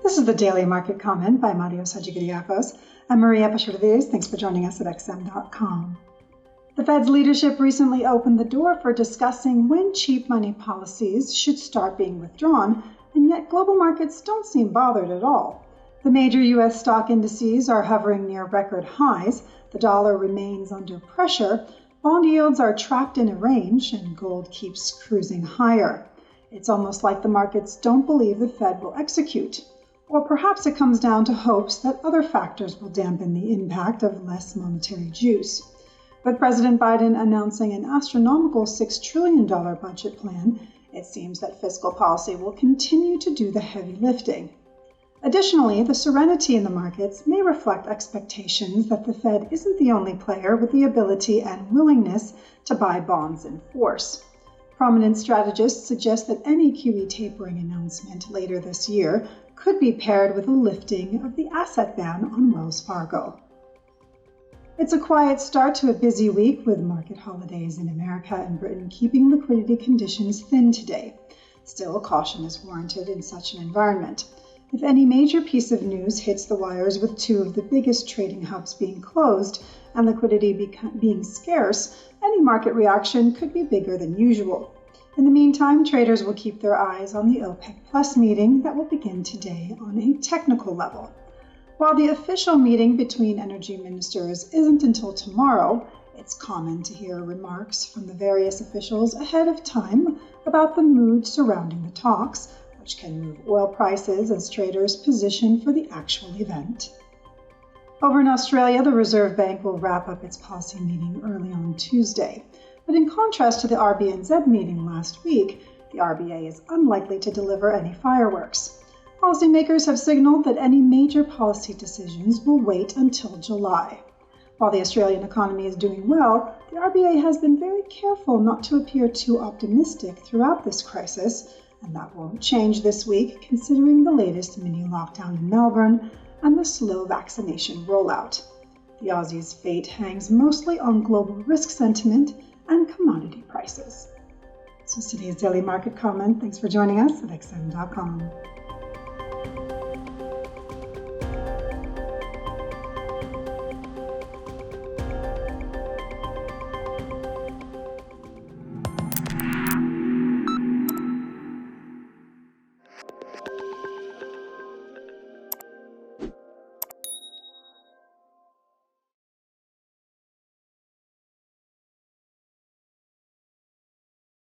This is the Daily Market Comment by Marios Hadjikyriacos. I'm Maria Pachurdes. Thanks for joining us at XM.com. The Fed's leadership recently opened the door for discussing when cheap money policies should start being withdrawn, and yet global markets don't seem bothered at all. The major U.S. stock indices are hovering near record highs, the dollar remains under pressure, bond yields are trapped in a range, and gold keeps cruising higher. It's almost like the markets don't believe the Fed will execute. Or perhaps it comes down to hopes that other factors will dampen the impact of less monetary juice. With President Biden announcing an astronomical $6 trillion budget plan, it seems that fiscal policy will continue to do the heavy lifting. Additionally, the serenity in the markets may reflect expectations that the Fed isn't the only player with the ability and willingness to buy bonds in force. Prominent strategists suggest that any QE tapering announcement later this year could be paired with a lifting of the asset ban on Wells Fargo. It's a quiet start to a busy week with market holidays in America and Britain keeping liquidity conditions thin today. Still, caution is warranted in such an environment. If any major piece of news hits the wires with two of the biggest trading hubs being closed and liquidity being scarce, any market reaction could be bigger than usual. In the meantime, traders will keep their eyes on the OPEC Plus meeting that will begin today on a technical level. While the official meeting between energy ministers isn't until tomorrow, it's common to hear remarks from the various officials ahead of time about the mood surrounding the talks, which can move oil prices as traders position for the actual event. Over in Australia, the Reserve Bank will wrap up its policy meeting early on Tuesday. But in contrast to the RBA and OPEC meeting last week, the RBA is unlikely to deliver any fireworks. Policymakers have signaled that any major policy decisions will wait until July. While the Australian economy is doing well, the RBA has been very careful not to appear too optimistic throughout this crisis, and that won't change this week considering the latest mini lockdown in Melbourne and the slow vaccination rollout. The Aussie's fate hangs mostly on global risk sentiment and commodity prices. So today's Daily Market Comment. Thanks for joining us at XM.com.